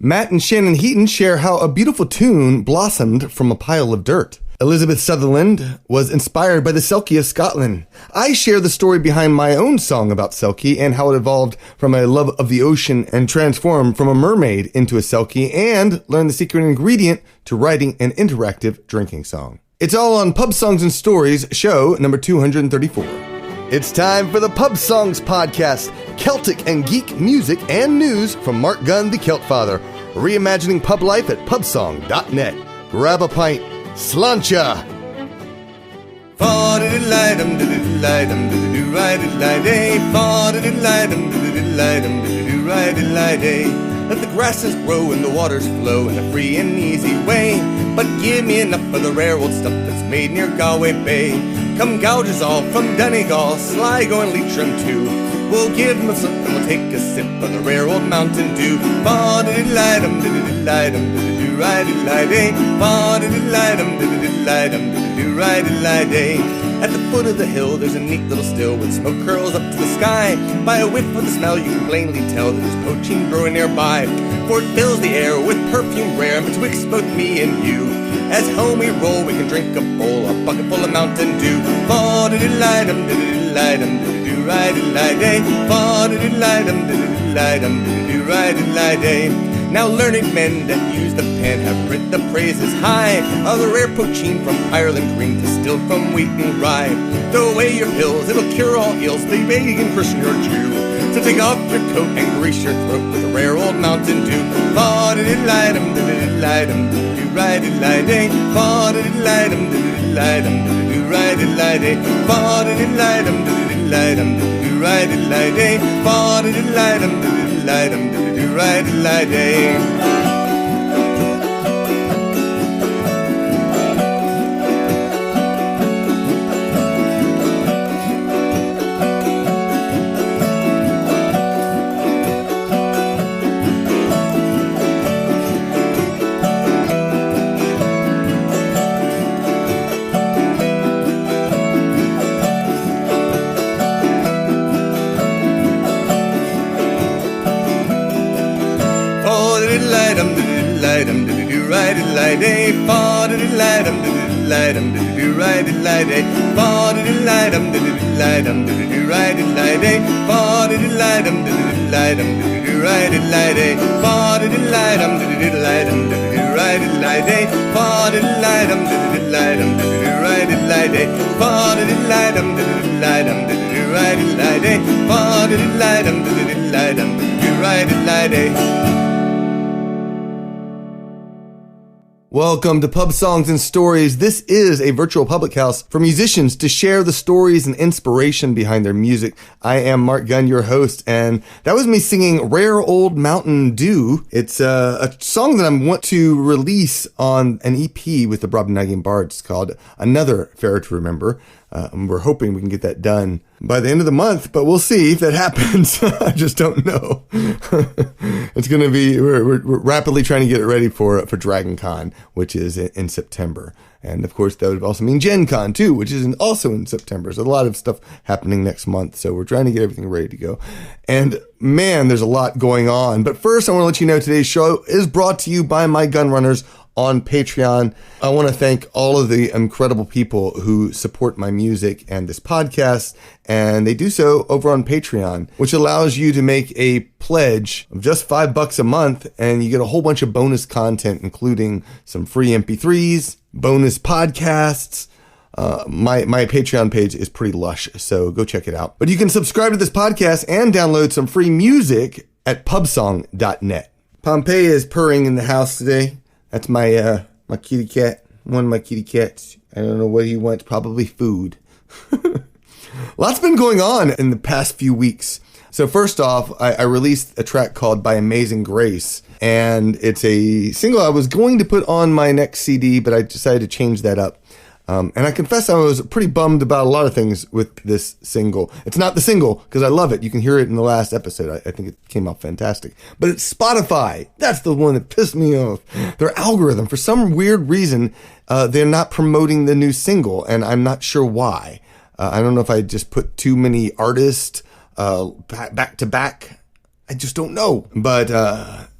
Matt and Shannon Heaton share how a beautiful tune blossomed from a pile of dirt. Elizabeth Sutherland was inspired by the Selkie of Scotland. I share the story behind my own song about Selkie and how it evolved from a love of the ocean and transformed from a mermaid into a Selkie, and learn the secret ingredient to writing an interactive drinking song. It's all on Pub Songs and Stories, show number 234. It's time for the Pub Songs Podcast, Celtic and geek music and news from Marc Gunn, the Celtfather, reimagining pub life at pubsong.net. Grab a pint. Slancha! Let the grasses grow and the waters flow in a free and easy way. But give me enough of the rare old stuff that's made near Galway Bay. Come gouge us all from Donegal, Sligo and Leitrim too. We'll give them a slip and we'll take a sip of the rare old Mountain Dew. At the foot of the hill there's a neat little still with smoke curls up to the sky. By a whiff of the smell you can plainly tell that there's poaching brewing nearby. For it fills the air with perfume rare betwixt both me and you. As home we roll we can drink a bowl, a bucket full of Mountain Dew. Now learned men that use the pen have writ the praises high of the rare poaching from Ireland green distilled from wheat and rye. Throw away your pills, it'll cure all ills, be vegan, Christian or Jew. So take off your coat and grease your throat with a rare old Mountain Dew. Welcome to Pub Songs and Stories. This is a virtual public house for musicians to share the stories and inspiration behind their music. I am Marc Gunn, your host, and that was me singing Rare Old Mountain Dew. It's a song that I want to release on an EP with the Brobdingnagian Bards called Another Faire to Remember. We're hoping we can get that done by the end of the month, but we'll see if that happens. I just don't know. It's going to be, we're rapidly trying to get it ready for Dragon Con, which is in September. And of course, that would also mean Gen Con too, which is also in September. So a lot of stuff happening next month. So we're trying to get everything ready to go. And man, there's a lot going on. But first, I want to let you know today's show is brought to you by my gun runners on Patreon. I want to thank all of the incredible people who support my music and this podcast, and they do so over on Patreon, which allows you to make a pledge of just $5 a month, and you get a whole bunch of bonus content, including some free MP3s, bonus podcasts. My Patreon page is pretty lush, so go check it out. But you can subscribe to this podcast and download some free music at pubsong.net. Pompeii is purring in the house today. That's my kitty cat, one of my kitty cats. I don't know what he wants, probably food. Lots been going on in the past few weeks. So first off, I released a track called By Amazing Grace, and it's a single I was going to put on my next CD, but I decided to change that up. And I confess I was pretty bummed about a lot of things with this single. It's not the single, because I love it. You can hear it in the last episode. I think it came out fantastic. But it's Spotify. That's the one that pissed me off. Their algorithm, for some weird reason, they're not promoting the new single, and I'm not sure why. I don't know if I just put too many artists back to back. I just don't know. But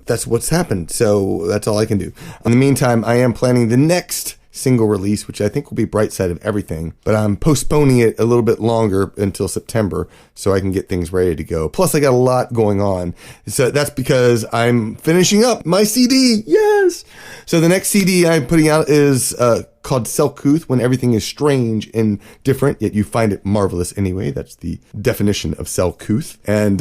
that's what's happened. So that's all I can do. In the meantime, I am planning the next single release, which I think will be Bright Side of Everything, but I'm postponing it a little bit longer until September so I can get things ready to go. Plus, I got a lot going on. So that's because I'm finishing up my CD. Yes! So the next CD I'm putting out is called Selcouth, When Everything is Strange and Different, Yet You Find It Marvelous Anyway. That's the definition of Selcouth. And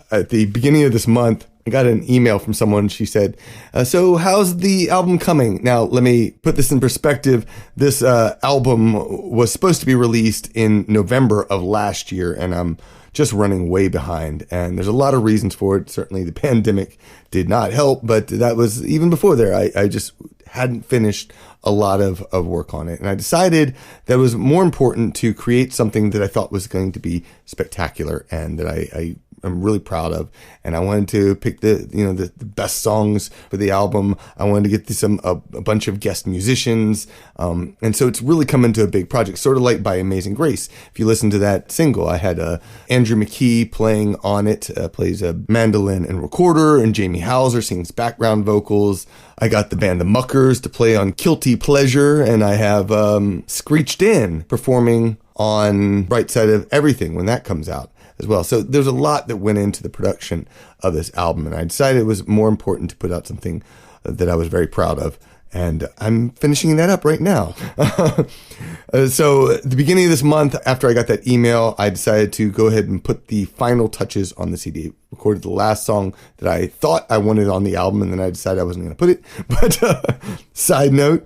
at the beginning of this month, I got an email from someone. She said, so how's the album coming? Now, let me put this in perspective. This album was supposed to be released in November of last year, and I'm just running way behind. And there's a lot of reasons for it. Certainly the pandemic did not help, but that was even before there. I just hadn't finished a lot of work on it. And I decided that it was more important to create something that I thought was going to be spectacular and that I'm really proud of. And I wanted to pick the best songs for the album. I wanted to get a bunch of guest musicians. And so it's really come into a big project, sort of like By Amazing Grace. If you listen to that single, I had Andrew McKee playing on it, plays a mandolin and recorder, and Jamie Hauser sings background vocals. I got the band The Muckers to play on Guilty Pleasure, and I have Screeched In performing on Bright Side of Everything when that comes out as well. So there's a lot that went into the production of this album, and I decided it was more important to put out something that I was very proud of, and I'm finishing that up right now. So at the beginning of this month, after I got that email, I decided to go ahead and put the final touches on the CD. Recorded the last song that I thought I wanted on the album, and then I decided I wasn't going to put it. But side note,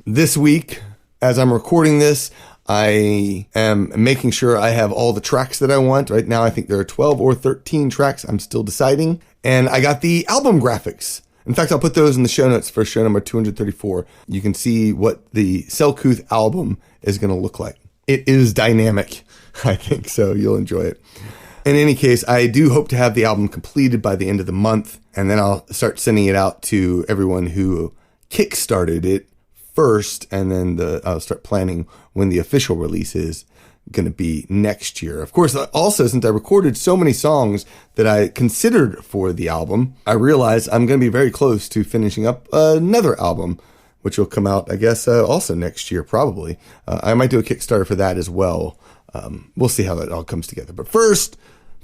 this week, as I'm recording this, I am making sure I have all the tracks that I want. Right now, I think there are 12 or 13 tracks. I'm still deciding. And I got the album graphics. In fact, I'll put those in the show notes for show number 234. You can see what the Selcouth album is going to look like. It is dynamic, I think, so you'll enjoy it. In any case, I do hope to have the album completed by the end of the month, and then I'll start sending it out to everyone who kickstarted it first, and then I'll start planning when the official release is going to be next year. Of course, also, since I recorded so many songs that I considered for the album, I realized I'm going to be very close to finishing up another album, which will come out, I guess, also next year, probably. I might do a Kickstarter for that as well. We'll see how that all comes together. But first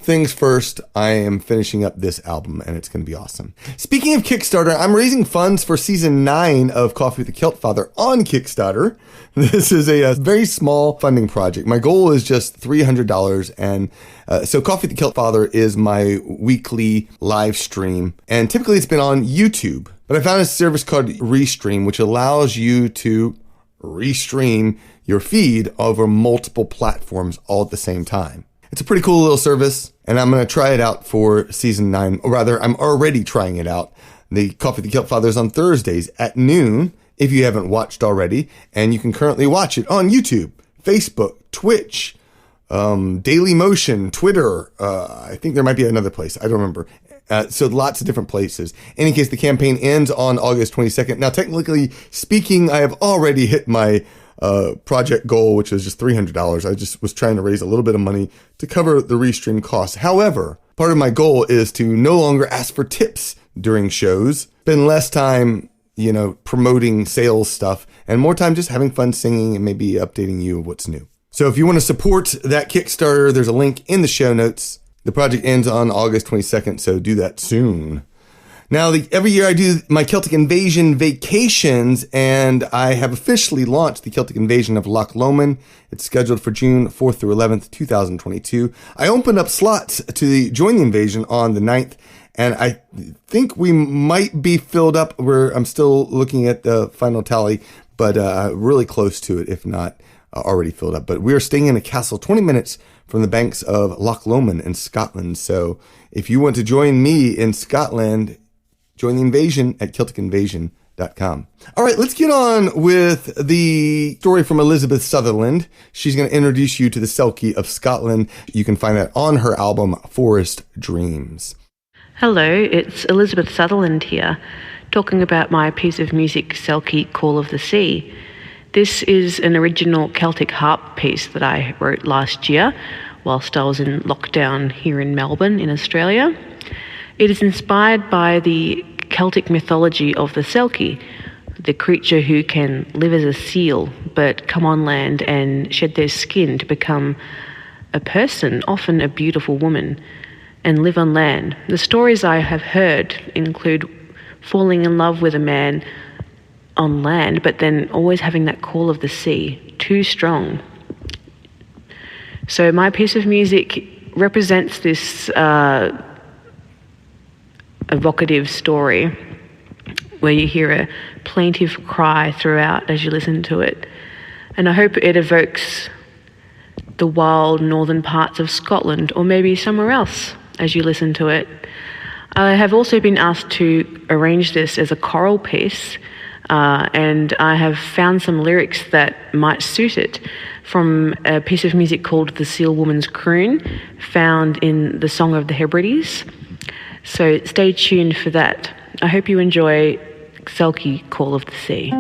things first, I am finishing up this album, and it's going to be awesome. Speaking of Kickstarter, I'm raising funds for season 9 of Coffee with the Celtfather on Kickstarter. This is a very small funding project. My goal is just $300, and so Coffee with the Celtfather is my weekly live stream, and typically it's been on YouTube. But I found a service called Restream, which allows you to restream your feed over multiple platforms all at the same time. It's a pretty cool little service, and I'm going to try it out for season 9. Or rather, I'm already trying it out. The Coffee with the Celtfather is on Thursdays at noon, if you haven't watched already. And you can currently watch it on YouTube, Facebook, Twitch, Daily Motion, Twitter. I think there might be another place. I don't remember. So lots of different places. In any case, the campaign ends on August 22nd. Now, technically speaking, I have already hit my project goal, which was just $300. I just was trying to raise a little bit of money to cover the Restream costs. However, part of my goal is to no longer ask for tips during shows, spend less time, promoting sales stuff, and more time just having fun singing and maybe updating you of what's new. So if you want to support that Kickstarter, there's a link in the show notes. The project ends on August 22nd, so do that soon. Now, every year I do my Celtic Invasion Vacations, and I have officially launched the Celtic Invasion of Loch Lomond. It's scheduled for June 4th through 11th, 2022. I opened up slots to join the invasion on the 9th, and I think we might be filled up. I'm still looking at the final tally, but really close to it, if not already filled up. But we are staying in a castle 20 minutes from the banks of Loch Lomond in Scotland. So if you want to join me in Scotland, join the invasion at CelticInvasion.com. All right, let's get on with the story from Elizabeth Sutherland. She's going to introduce you to the Selkie of Scotland. You can find that on her album, Forest Dreams. Hello, it's Elizabeth Sutherland here, talking about my piece of music, Selkie Call of the Sea. This is an original Celtic harp piece that I wrote last year whilst I was in lockdown here in Melbourne in Australia. It is inspired by the Celtic mythology of the Selkie, the creature who can live as a seal but come on land and shed their skin to become a person, often a beautiful woman, and live on land. The stories I have heard include falling in love with a man on land, but then always having that call of the sea, too strong. So my piece of music represents this evocative story where you hear a plaintive cry throughout as you listen to it. And I hope it evokes the wild northern parts of Scotland, or maybe somewhere else as you listen to it. I have also been asked to arrange this as a choral piece, and I have found some lyrics that might suit it from a piece of music called The Seal Woman's Croon, found in the Song of the Hebrides. So stay tuned for that. I hope you enjoy Selkie Call of the Sea.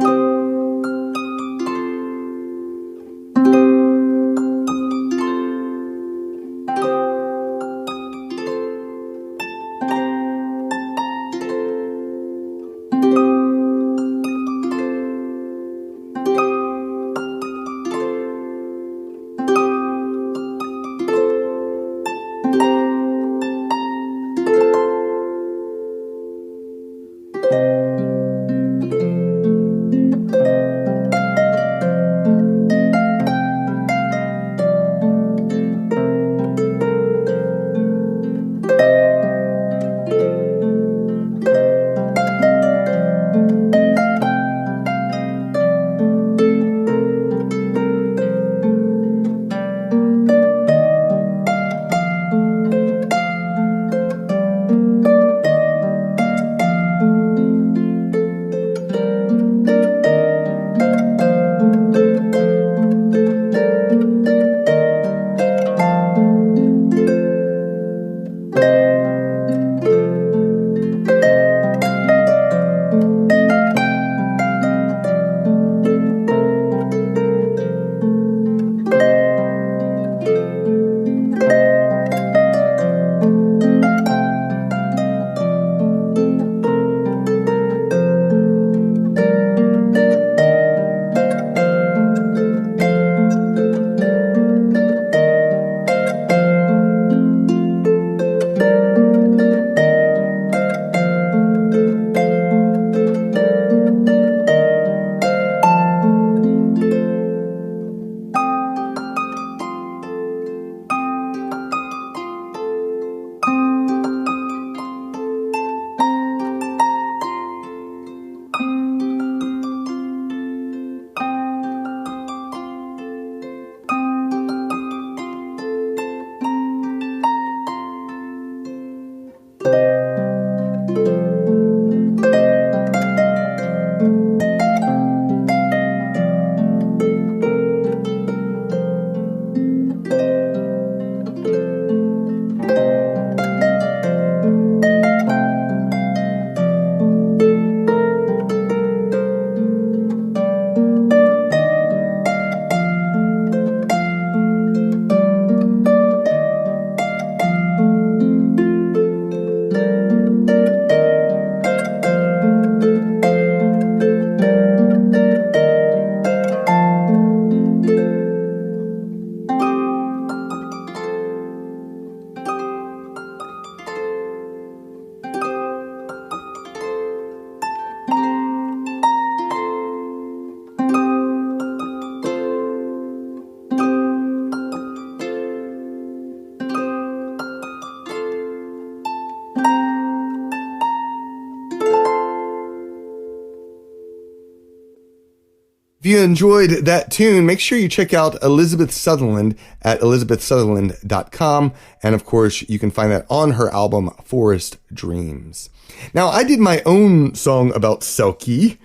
If you enjoyed that tune, make sure you check out Elizabeth Sutherland at elizabethsutherland.com. And of course, you can find that on her album, Forest Dreams. Now, I did my own song about Selkie.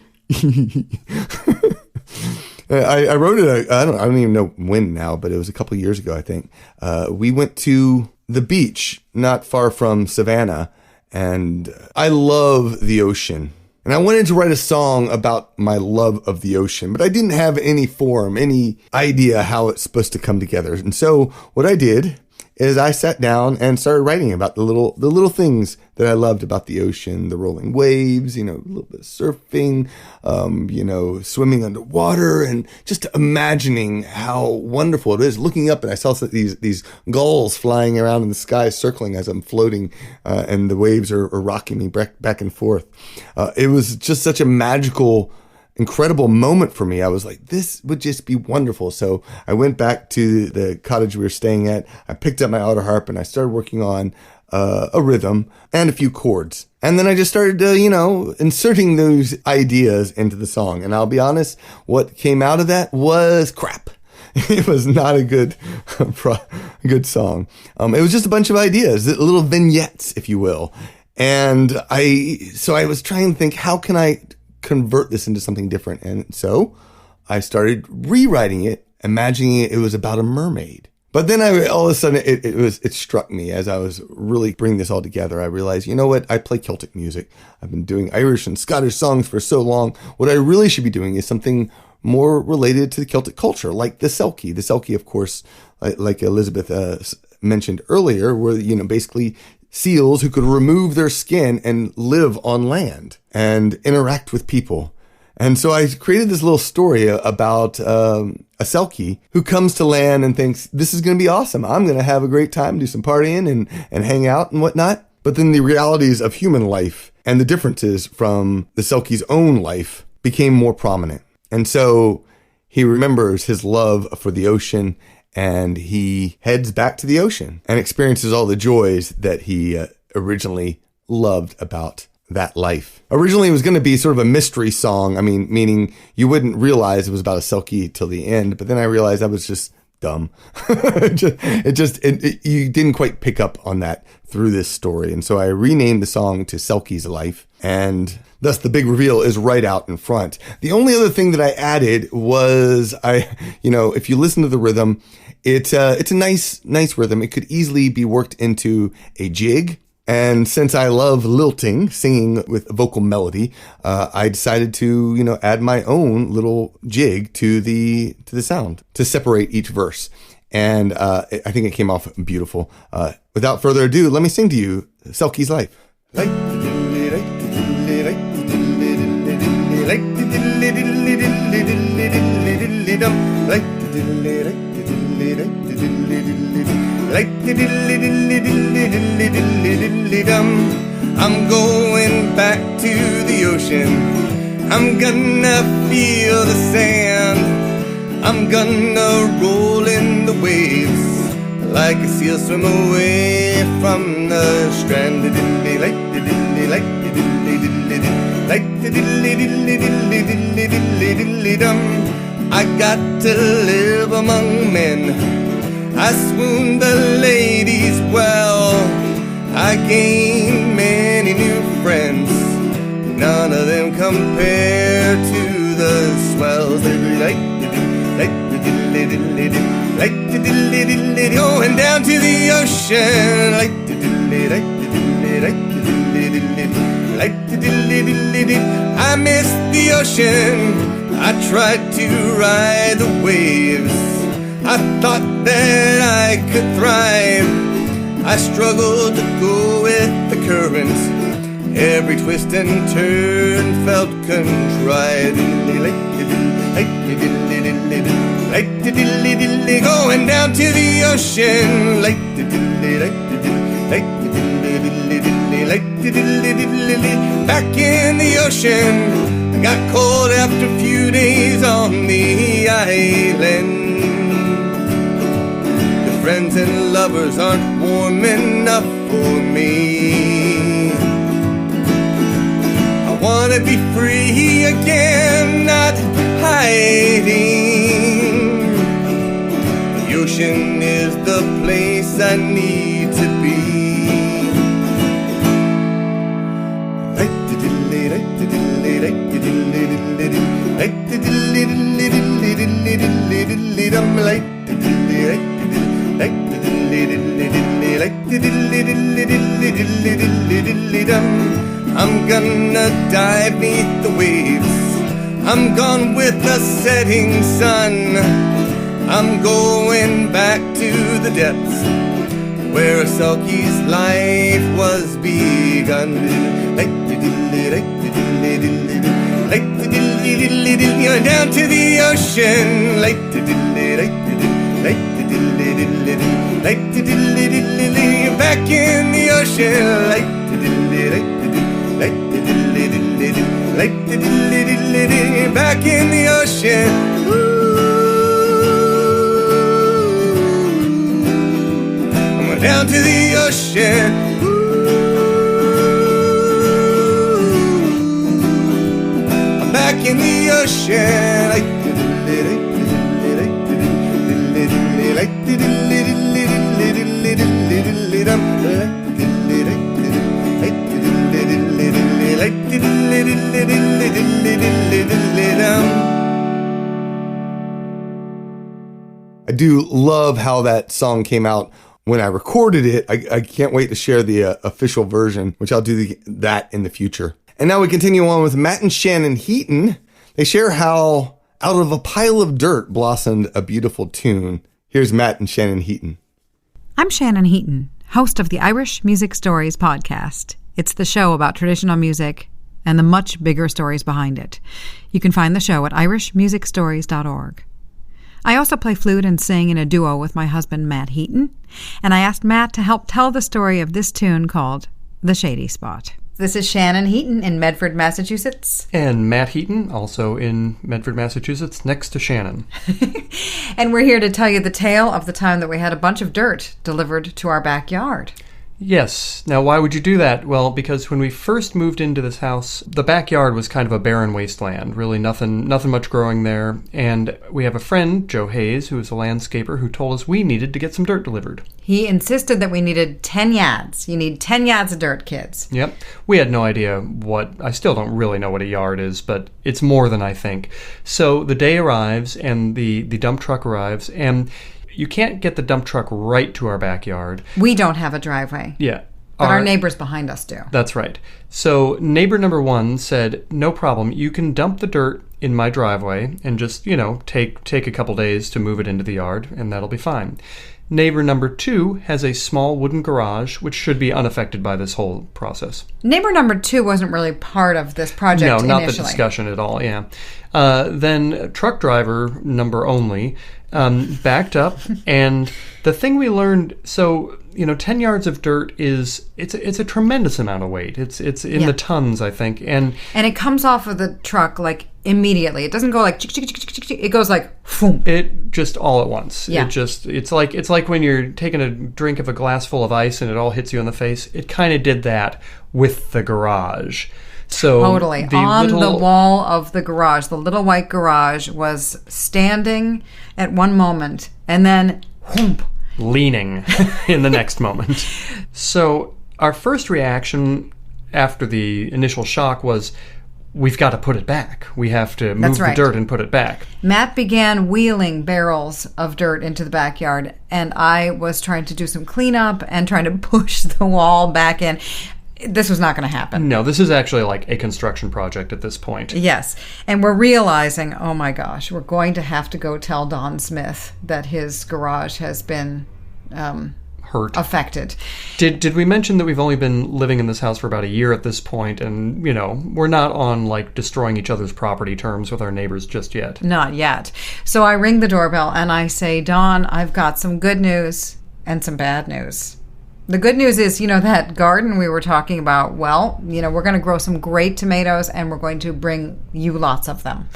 I wrote it, I don't even know when now, but it was a couple years ago, I think. We went to the beach not far from Savannah, and I love the ocean. And I wanted to write a song about my love of the ocean, but I didn't have any form, any idea how it's supposed to come together. And so what I did is I sat down and started writing about the little things that I loved about the ocean, the rolling waves, a little bit of surfing, swimming underwater, and just imagining how wonderful it is. Looking up, and I saw these gulls flying around in the sky, circling as I'm floating, and the waves are rocking me back and forth. It was just such a magical, incredible moment for me. I was like, this would just be wonderful. So I went back to the cottage we were staying at. I picked up my auto harp and I started working on a rhythm and a few chords. And then I just started, inserting those ideas into the song. And I'll be honest, what came out of that was crap. It was not a good song. It was just a bunch of ideas, little vignettes, if you will. And I was trying to think, how can I convert this into something different? And so I started rewriting it, imagining it was about a mermaid. But then all of a sudden it struck me as I was really bringing this all together. I realized, you know what? I play Celtic music. I've been doing Irish and Scottish songs for so long. What I really should be doing is something more related to the Celtic culture, like the Selkie. The Selkie, of course, like Elizabeth mentioned earlier, were, basically seals who could remove their skin and live on land and interact with people. And so I created this little story about a Selkie who comes to land and thinks, this is going to be awesome. I'm going to have a great time, do some partying and hang out and whatnot. But then the realities of human life and the differences from the Selkie's own life became more prominent. And so he remembers his love for the ocean, and he heads back to the ocean and experiences all the joys that he originally loved about that life. Originally, it was going to be sort of a mystery song. Meaning you wouldn't realize it was about a Selkie till the end. But then I realized I was just dumb. You didn't quite pick up on that through this story. And so I renamed the song to Selkie's Life. And thus the big reveal is right out in front. The only other thing that I added was if you listen to the rhythm, it's a nice rhythm. It could easily be worked into a jig. And since I love lilting, singing with vocal melody, I decided to, add my own little jig to the sound to separate each verse. And I think it came off beautiful. Without further ado, let me sing to you Selkie's Life. I'm going back to the ocean. I'm gonna feel the sand. I'm gonna roll in the waves like a seal swim away from the strand. I got to live among men. I swooned the ladies well. I gained many new friends. None of them compare to the swells. Going down to the ocean. I miss the ocean. I tried to ride the waves. I thought that I could thrive. I struggled to go with the current. Every twist and turn felt contrived. Going down to the ocean. Back in the ocean. I got cold after a few days on the island. Friends and lovers aren't warm enough for me. I wanna be free again, not hiding. The ocean is the place I need to be. I'm gonna dive beneath the waves. I'm gone with the setting sun. I'm going back to the depths. where Selkie's life was begun. Down to the ocean, back in the ocean, back in the ocean. I'm down to the ocean. I'm back in the ocean. I do love how that song came out when I recorded it. I can't wait to share the official version, which I'll do that in the future. And now we continue on with Matt and Shannon Heaton. They share how out of a pile of dirt blossomed a beautiful tune. Here's Matt and Shannon Heaton. I'm Shannon Heaton, host of the Irish Music Stories podcast. It's the show about traditional music and the much bigger stories behind it. You can find the show at irishmusicstories.org. I also play flute and sing in a duo with my husband, Matt Heaton, and I asked Matt to help tell the story of this tune called The Shady Spot. This is Shannon Heaton in Medford, Massachusetts. And Matt Heaton, also in Medford, Massachusetts, next to Shannon. And we're here to tell you the tale of the time that we had a bunch of dirt delivered to our backyard. Yes. Now, why would you do that? Well, because when we first moved into this house, the backyard was kind of a barren wasteland. Really nothing much growing there. And we have a friend, Joe Hayes, who is a landscaper, who told us we needed to get some dirt delivered. He insisted that we needed 10 yads. You need 10 yads of dirt, kids. Yep. We had no idea I still don't really know what a yard is, but it's more than I think. So the day arrives and the dump truck arrives, and you can't get the dump truck right to our backyard. We don't have a driveway. Yeah. But our neighbors behind us do. That's right. So neighbor number one said, no problem, you can dump the dirt in my driveway and just, take a couple days to move it into the yard, and that'll be fine. Neighbor number two has a small wooden garage, which should be unaffected by this whole process. Neighbor number two wasn't really part of this project initially. No, not the discussion at all, yeah. Then truck driver number only backed up, and the thing we learned, 10 yards of dirt it's a tremendous amount of weight. It's in the tons, I think, and it comes off of the truck like immediately. It doesn't go like it goes like boom. It just all at once. Yeah. It's like when you're taking a drink of a glass full of ice and it all hits you in the face. It kind of did that with the garage. So totally. On the wall of the garage, the little white garage was standing at one moment and then whoomp, leaning in the next moment. So our first reaction after the initial shock was, we've got to put it back. We have to move the dirt and put it back. Matt began wheeling barrels of dirt into the backyard, and I was trying to do some cleanup and trying to push the wall back in. This was not going to happen. No, this is actually like a construction project at this point. Yes. And we're realizing, oh my gosh, we're going to have to go tell Don Smith that his garage has been affected. Did we mention that we've only been living in this house for about a year at this point, and, we're not on, destroying each other's property terms with our neighbors just yet? Not yet. So I ring the doorbell and I say, Don, I've got some good news and some bad news. The good news is, that garden we were talking about, well, we're going to grow some great tomatoes and we're going to bring you lots of them.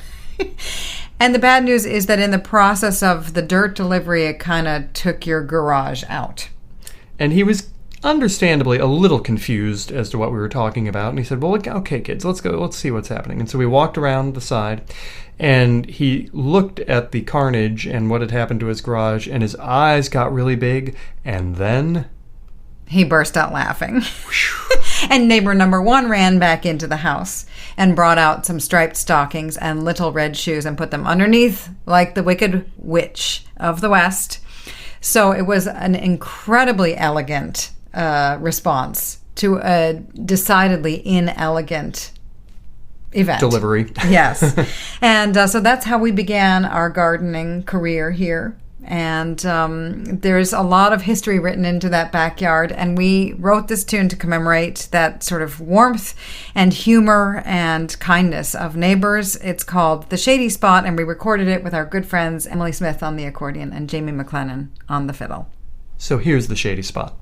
And the bad news is that in the process of the dirt delivery, it kind of took your garage out. And he was understandably a little confused as to what we were talking about. And he said, well, okay, kids, let's go. Let's see what's happening. And so we walked around the side, and he looked at the carnage and what had happened to his garage, and his eyes got really big. And then he burst out laughing. And neighbor number one ran back into the house and brought out some striped stockings and little red shoes and put them underneath like the Wicked Witch of the West. So it was an incredibly elegant response to a decidedly inelegant event. Delivery. Yes. And so that's how we began our gardening career here And there's a lot of history written into that backyard. And we wrote this tune to commemorate that sort of warmth and humor and kindness of neighbors. It's called The Shady Spot, and we recorded it with our good friends Emily Smith on the accordion and Jamie McLennan on the fiddle. So here's The Shady Spot.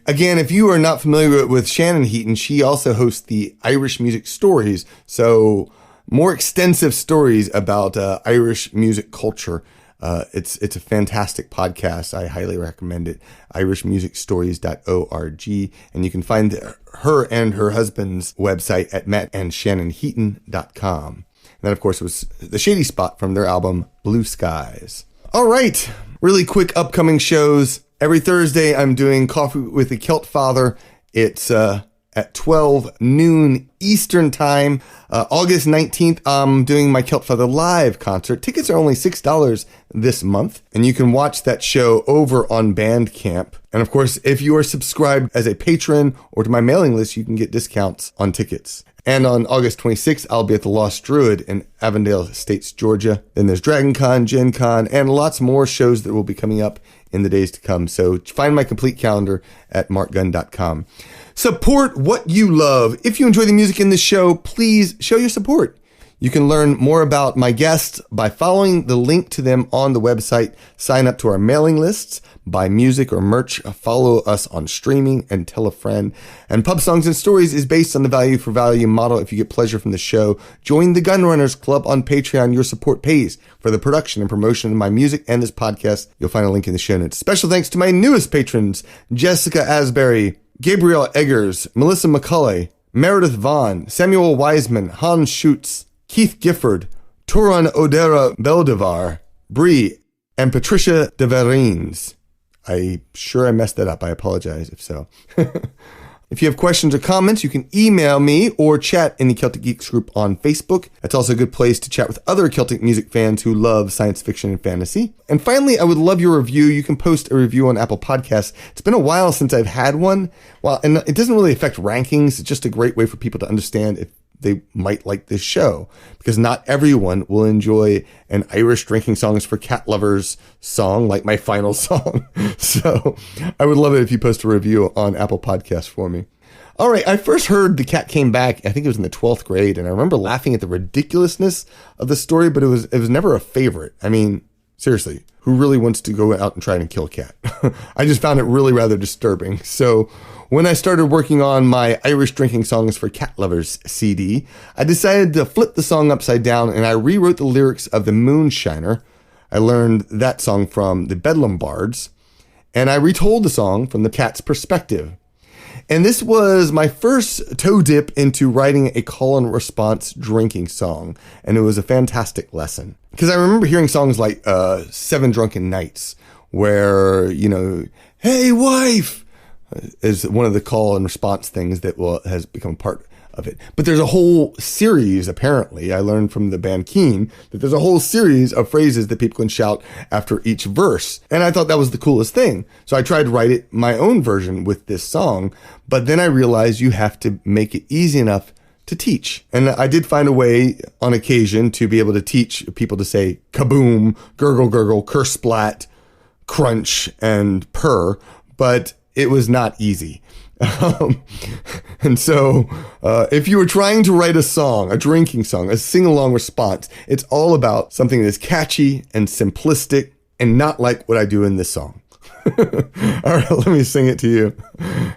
Again, if you are not familiar with Shannon Heaton, she also hosts the Irish Music Stories. So more extensive stories about Irish music culture. It's a fantastic podcast. I highly recommend it. irishmusicstories.org. And you can find her and her husband's website at mattandshannonheaton.com. And that, of course, was The Shady Spot from their album Blue Skies. All right. Really quick upcoming shows. Every Thursday, I'm doing Coffee with the Celtfather. It's at 12 noon Eastern Time. August 19th, I'm doing my Celtfather live concert. Tickets are only $6 this month, and you can watch that show over on Bandcamp. And of course, if you are subscribed as a patron or to my mailing list, you can get discounts on tickets. And on August 26th, I'll be at the Lost Druid in Avondale Estates, Georgia. Then there's Dragon Con, Gen Con, and lots more shows that will be coming up in the days to come. So find my complete calendar at marcgunn.com. Support what you love. If you enjoy the music in this show, please show your support. You can learn more about my guests by following the link to them on the website. Sign up to our mailing lists, buy music or merch, follow us on streaming, and tell a friend. And Pub Songs and Stories is based on the value for value model. If you get pleasure from the show, join the Gunrunners Club on Patreon. Your support pays for the production and promotion of my music and this podcast. You'll find a link in the show notes. Special thanks to my newest patrons, Jessica Asbury, Gabriel Eggers, Melissa McCulley, Meredith Vaughn, Samuel Wiseman, Hans Schutz, Keith Gifford, Turan Odera Beldevar, Bree, and Patricia de Verines. I'm sure I messed that up. I apologize if so. If you have questions or comments, you can email me or chat in the Celtic Geeks group on Facebook. That's also a good place to chat with other Celtic music fans who love science fiction and fantasy. And finally, I would love your review. You can post a review on Apple Podcasts. It's been a while since I've had one. Well, and it doesn't really affect rankings. It's just a great way for people to understand if they might like this show, because not everyone will enjoy an Irish drinking songs for cat lovers song like my final song. So I would love it if you post a review on Apple Podcasts for me. All right, I first heard The Cat Came Back, I think it was in the 12th grade, and I remember laughing at the ridiculousness of the story, but it was never a favorite. I mean, seriously, who really wants to go out and try and kill a cat? I just found it really rather disturbing. So when I started working on my Irish Drinking Songs for Cat Lovers CD, I decided to flip the song upside down, and I rewrote the lyrics of The Moonshiner. I learned that song from the Bedlam Bards, and I retold the song from the cat's perspective. And this was my first toe dip into writing a call and response drinking song, and it was a fantastic lesson. Because I remember hearing songs like Seven Drunken Nights, where, you know, hey, wife, is one of the call and response things that has become part of it. But there's a whole series, apparently, I learned from the band Keen, that there's a whole series of phrases that people can shout after each verse. And I thought that was the coolest thing. So I tried to write it my own version with this song, but then I realized you have to make it easy enough to teach. And I did find a way on occasion to be able to teach people to say kaboom, gurgle, gurgle, curse, splat, crunch, and purr, but it was not easy. And so if you were trying to write a song, a drinking song, a sing-along response, it's all about something that's catchy and simplistic and not like what I do in this song. All right, let me sing it to you.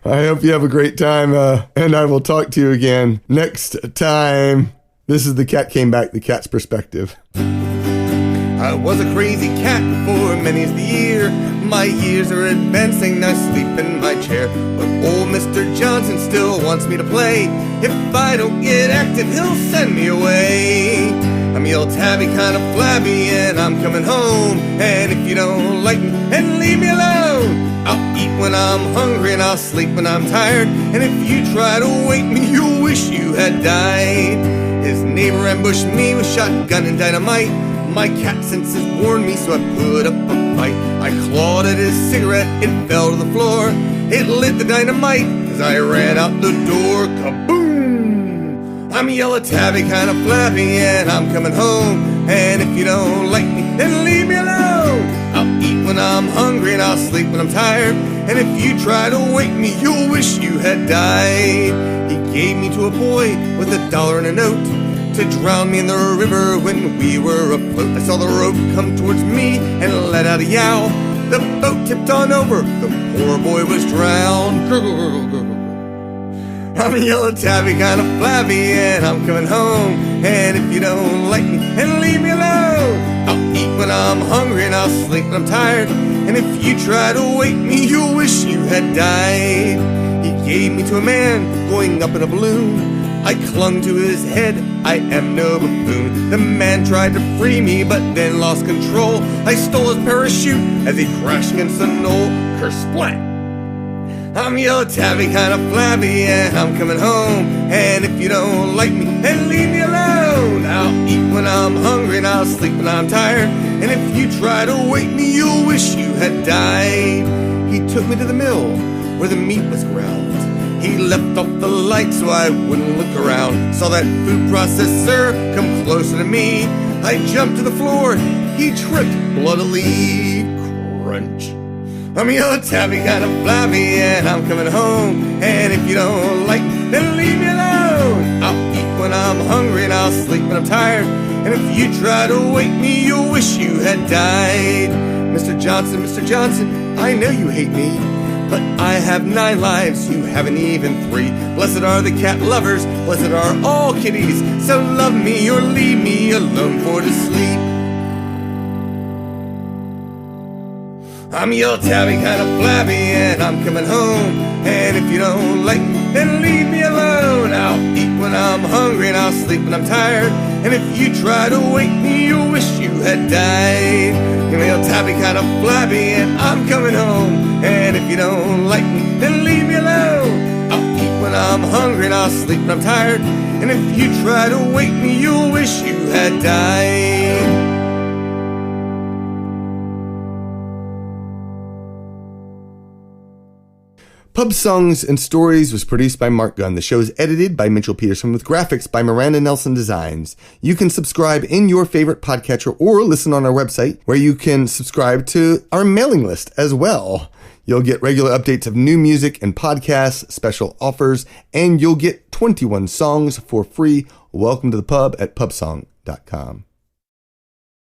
I hope you have a great time, and I will talk to you again next time. This is The Cat Came Back, the cat's perspective. I was a crazy cat before many's the year. My years are advancing, I sleep in my chair. But old Mr. Johnson still wants me to play. If I don't get active, he'll send me away. I'm yellow tabby, kind of flabby, and I'm coming home. And if you don't like me, then leave me alone. I'll eat when I'm hungry and I'll sleep when I'm tired. And if you try to wake me, you'll wish you had died. His neighbor ambushed me with shotgun and dynamite. My cat senses warned me, so I put up a fight. I clawed at his cigarette, it fell to the floor. It lit the dynamite as I ran out the door. Kaboom! I'm yellow tabby, kind of flabby, and I'm coming home. And if you don't like me, then leave me alone. I'll eat when I'm hungry and I'll sleep when I'm tired. And if you try to wake me, you'll wish you had died. He gave me to a boy with $1 and a note to drown me in the river when we were afloat. I saw the rope come towards me and let out a yowl. The boat tipped on over, the poor boy was drowned. I'm a yellow tabby, kind of flabby, and I'm coming home. And if you don't like me, then leave me alone. I'll eat when I'm hungry and I'll sleep when I'm tired. And if you try to wake me, you'll wish you had died. He gave me to a man going up in a balloon. I clung to his head, I am no buffoon. The man tried to free me, but then lost control. I stole his parachute as he crashed against the knoll. Kersplat! I'm yellow tabby, kind of flabby, and I'm coming home. And if you don't like me, then leave me alone. I'll eat when I'm hungry and I'll sleep when I'm tired. And if you try to wake me, you'll wish you had died. He took me to the mill where the meat was ground. He left off the light so I wouldn't look around. Saw that food processor come closer to me. I jumped to the floor. He tripped bloodily. Crunch. I'm yellow tabby, kind of flabby, and I'm coming home. And if you don't like me, then leave me alone. I'll eat when I'm hungry and I'll sleep when I'm tired. And if you try to wake me, you'll wish you had died. Mr. Johnson, I know you hate me, but I have 9 lives, you haven't even 3. Blessed are the cat lovers, blessed are all kitties. So love me or leave me alone for to sleep. I'm yellow tabby, kind of flabby, and I'm coming home. And if you don't like me, then leave me alone. I'll eat when I'm hungry and I'll sleep when I'm tired. And if you try to wake me, you'll wish you had died. I'm yellow tabby, kind of flabby, and I'm coming home. And if you don't like me, then leave me alone. I'll eat when I'm hungry and I'll sleep when I'm tired. And if you try to wake me, you'll wish you had died. Pub Songs and Stories was produced by Marc Gunn. The show is edited by Mitchell Peterson with graphics by Miranda Nelson Designs. You can subscribe in your favorite podcatcher or listen on our website, where you can subscribe to our mailing list as well. You'll get regular updates of new music and podcasts, special offers, and you'll get 21 songs for free. Welcome to the pub at pubsong.com.